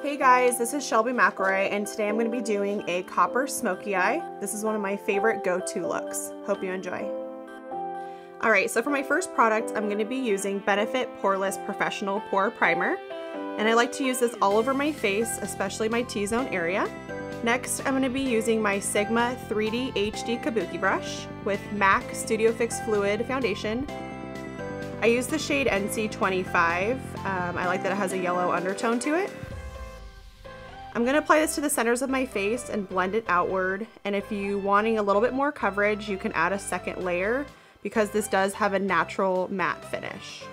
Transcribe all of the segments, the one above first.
Hey guys, this is Shelby McElroy, and today I'm going to be doing a copper smoky eye. This is one of my favorite go-to looks. Hope you enjoy. Alright, so for my first product, I'm going to be using Benefit Poreless Professional Pore Primer. And I like to use this all over my face, especially my T-zone area. Next, I'm going to be using my Sigma 3D HD Kabuki brush with MAC Studio Fix Fluid Foundation. I use the shade NC25. I like that it has a yellow undertone to it. I'm going to apply this to the centers of my face and blend it outward, and if you're wanting a little bit more coverage, you can add a second layer because this does have a natural matte finish.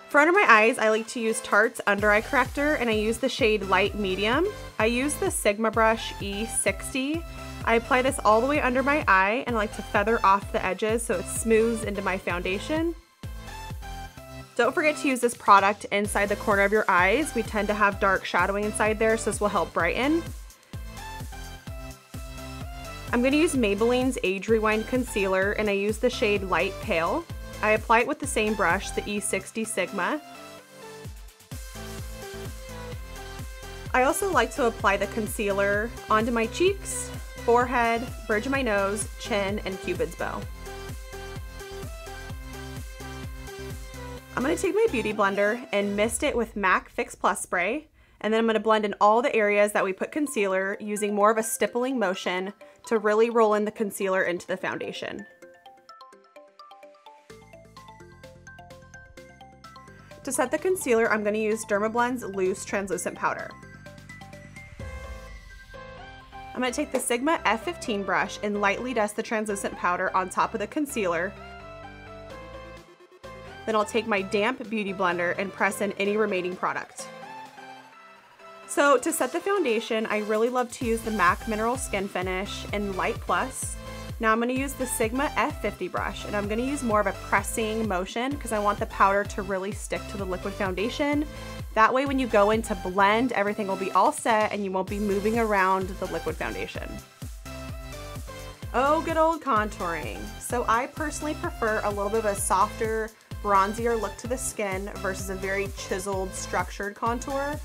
For under my eyes, I like to use Tarte's under eye corrector, and I use the shade light medium. I use the Sigma Brush E60. I apply this all the way under my eye, and I like to feather off the edges so it smooths into my foundation. Don't forget to use this product inside the corner of your eyes. We tend to have dark shadowing inside there, so this will help brighten. I'm going to use Maybelline's Age Rewind Concealer, and I use the shade Light Pale. I apply it with the same brush, the E60 Sigma. I also like to apply the concealer onto my cheeks, forehead, bridge of my nose, chin, and Cupid's bow. I'm going to take my beauty blender and mist it with MAC Fix Plus spray, and then I'm going to blend in all the areas that we put concealer using more of a stippling motion to really roll in the concealer into the foundation. To set the concealer, I'm going to use Dermablend's Loose Translucent Powder. I'm going to take the Sigma F15 brush and lightly dust the translucent powder on top of the concealer. Then I'll take my damp beauty blender and press in any remaining product. So to set the foundation, I really love to use the MAC Mineral Skin Finish in Light Plus. Now I'm going to use the Sigma F50 brush, and I'm going to use more of a pressing motion because I want the powder to really stick to the liquid foundation. That way when you go in to blend, everything will be all set and you won't be moving around the liquid foundation. Oh, good old contouring. So I personally prefer a little bit of a softer, bronzier look to the skin versus a very chiseled, structured contour.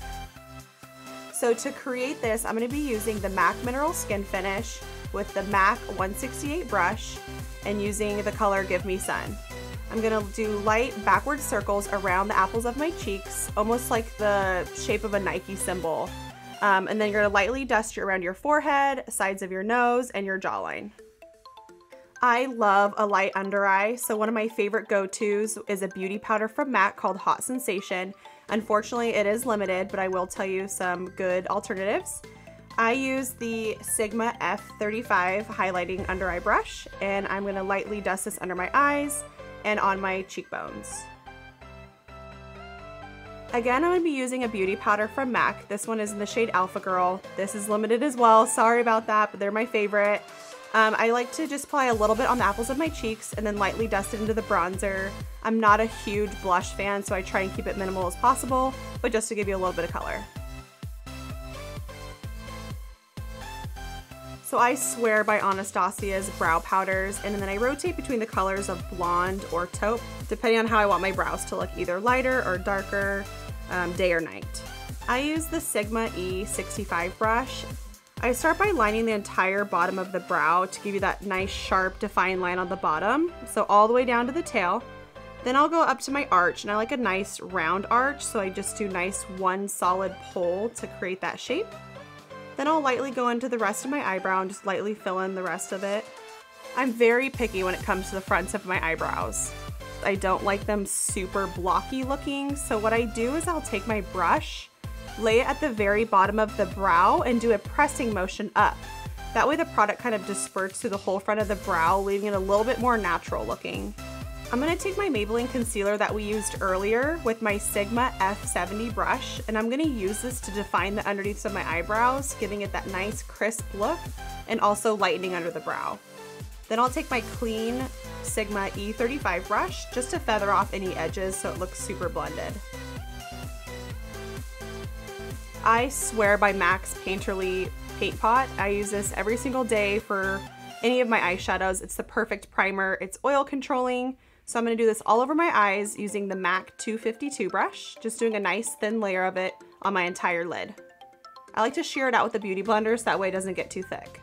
So to create this, I'm going to be using the MAC Mineral Skin Finish with the MAC 168 brush and using the color Give Me Sun. I'm going to do light backward circles around the apples of my cheeks, almost like the shape of a Nike symbol. And then you're going to lightly dust around your forehead, sides of your nose, and your jawline. I love a light under eye, so one of my favorite go-tos is a beauty powder from MAC called Hot Sensation. Unfortunately, it is limited, but I will tell you some good alternatives. I use the Sigma F35 highlighting under eye brush, and I'm going to lightly dust this under my eyes and on my cheekbones. Again, I'm going to be using a beauty powder from MAC. This one is in the shade Alpha Girl. This is limited as well, sorry about that, but they're my favorite. I like to just apply a little bit on the apples of my cheeks and then lightly dust it into the bronzer. I'm not a huge blush fan, so I try and keep it minimal as possible, but just to give you a little bit of color. So I swear by Anastasia's brow powders, and then I rotate between the colors of blonde or taupe, depending on how I want my brows to look, either lighter or darker, day or night. I use the Sigma E65 brush. I start by lining the entire bottom of the brow to give you that nice sharp defined line on the bottom, so all the way down to the tail. Then I'll go up to my arch, and I like a nice round arch, so I just do nice one solid pull to create that shape. Then I'll lightly go into the rest of my eyebrow and just lightly fill in the rest of it. I'm very picky when it comes to the fronts of my eyebrows. I don't like them super blocky looking, so what I do is I'll take my brush, lay it at the very bottom of the brow, and do a pressing motion up. That way the product kind of disperses through the whole front of the brow, leaving it a little bit more natural looking. I'm going to take my Maybelline concealer that we used earlier with my Sigma F70 brush, and I'm going to use this to define the underneaths of my eyebrows, giving it that nice crisp look and also lightening under the brow. Then I'll take my clean Sigma E35 brush just to feather off any edges so it looks super blended. I swear by MAC's Painterly Paint Pot. I use this every single day for any of my eyeshadows. It's the perfect primer. It's oil controlling, So I'm gonna do this all over my eyes using the MAC 252 brush, just doing a nice thin layer of it on my entire lid. I like to shear it out with the Beauty Blender so that way it doesn't get too thick.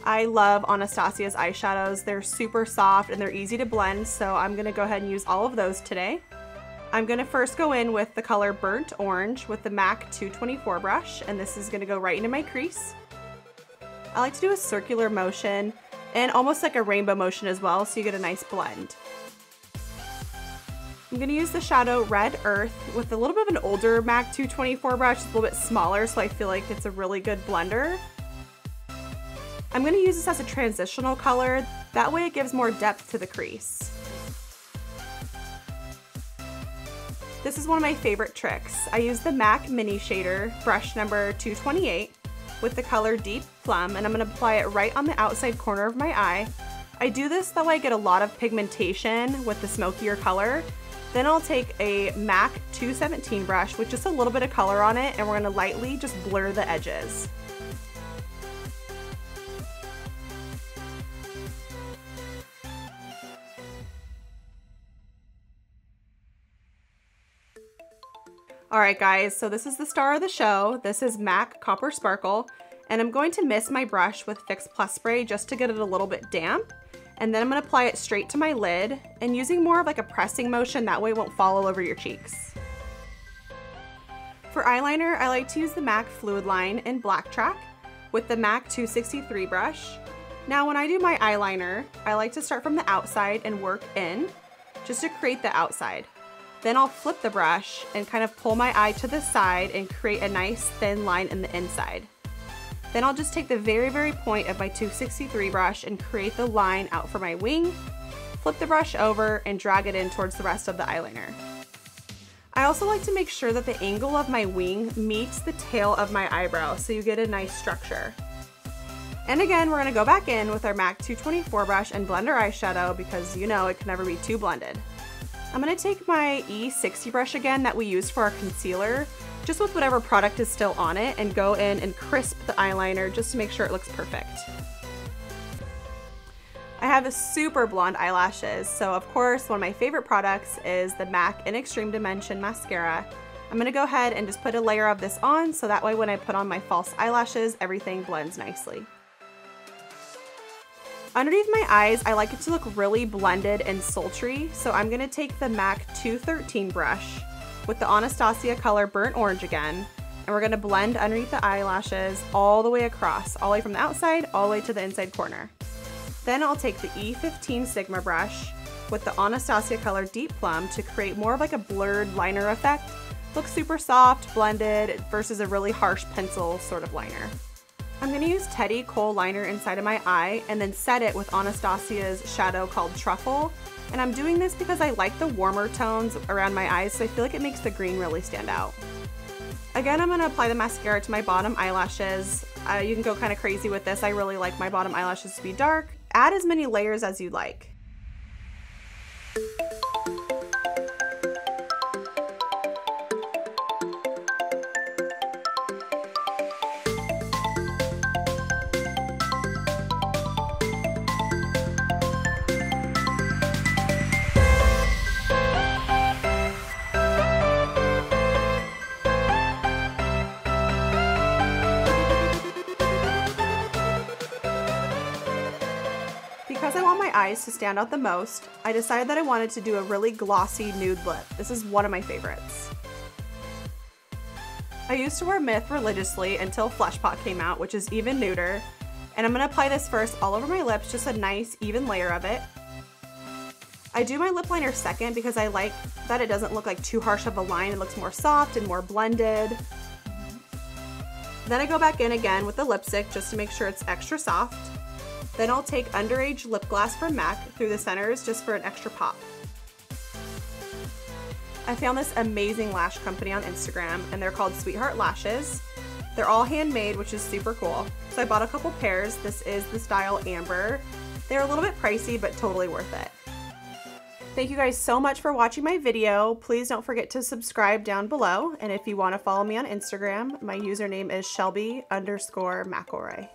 I love Anastasia's eyeshadows. They're super soft and they're easy to blend, so I'm gonna go ahead and use all of those today. I'm gonna first go in with the color Burnt Orange with the MAC 224 brush, and this is gonna go right into my crease. I like to do a circular motion and almost like a rainbow motion as well, so you get a nice blend. I'm gonna use the shadow Red Earth with a little bit of an older MAC 224 brush. It's a little bit smaller, so I feel like it's a really good blender. I'm gonna use this as a transitional color. That way it gives more depth to the crease. This is one of my favorite tricks. I use the MAC Mini Shader, brush number 228, with the color Deep Plum, and I'm gonna apply it right on the outside corner of my eye. I do this that way I get a lot of pigmentation with the smokier color. Then I'll take a MAC 217 brush with just a little bit of color on it, and we're gonna lightly just blur the edges. Alright guys, so this is the star of the show. This is MAC Copper Sparkle, and I'm going to mist my brush with Fix Plus Spray just to get it a little bit damp, and then I'm going to apply it straight to my lid, and using more of like a pressing motion, that way it won't fall all over your cheeks. For eyeliner, I like to use the MAC Fluid Line in Black Track with the MAC 263 brush. Now when I do my eyeliner, I like to start from the outside and work in, just to create the outside. Then I'll flip the brush and kind of pull my eye to the side and create a nice thin line in the inside. Then I'll just take the very, very point of my 263 brush and create the line out for my wing, flip the brush over, and drag it in towards the rest of the eyeliner. I also like to make sure that the angle of my wing meets the tail of my eyebrow so you get a nice structure. And again, we're gonna go back in with our MAC 224 brush and blend our eyeshadow because you know it can never be too blended. I'm gonna take my E60 brush again that we used for our concealer, just with whatever product is still on it, and go in and crisp the eyeliner just to make sure it looks perfect. I have super blonde eyelashes, so of course one of my favorite products is the MAC in Extreme Dimension Mascara. I'm gonna go ahead and just put a layer of this on so that way when I put on my false eyelashes, everything blends nicely. Underneath my eyes, I like it to look really blended and sultry, so I'm gonna take the MAC 213 brush with the Anastasia color Burnt Orange again, and we're gonna blend underneath the eyelashes all the way across, all the way from the outside, all the way to the inside corner. Then I'll take the E15 Sigma brush with the Anastasia color Deep Plum to create more of like a blurred liner effect. Looks super soft, blended, versus a really harsh pencil sort of liner. I'm gonna use Teddy Kohl liner inside of my eye and then set it with Anastasia's shadow called Truffle. And I'm doing this because I like the warmer tones around my eyes, so I feel like it makes the green really stand out. Again, I'm gonna apply the mascara to my bottom eyelashes. You can go kind of crazy with this. I really like my bottom eyelashes to be dark. Add as many layers as you like. Because I want my eyes to stand out the most, I decided that I wanted to do a really glossy nude lip. This is one of my favorites. I used to wear Myth religiously until Fleshpot came out, which is even nuder. And I'm gonna apply this first all over my lips, just a nice even layer of it. I do my lip liner second because I like that it doesn't look like too harsh of a line. It looks more soft and more blended. Then I go back in again with the lipstick just to make sure it's extra soft. Then I'll take Underage Lip Gloss from MAC through the centers just for an extra pop. I found this amazing lash company on Instagram, and they're called Sweetheart Lashes. They're all handmade, which is super cool. So I bought a couple pairs. This is the style Amber. They're a little bit pricey, but totally worth it. Thank you guys so much for watching my video. Please don't forget to subscribe down below. And if you want to follow me on Instagram, my username is Shelby_McElroy.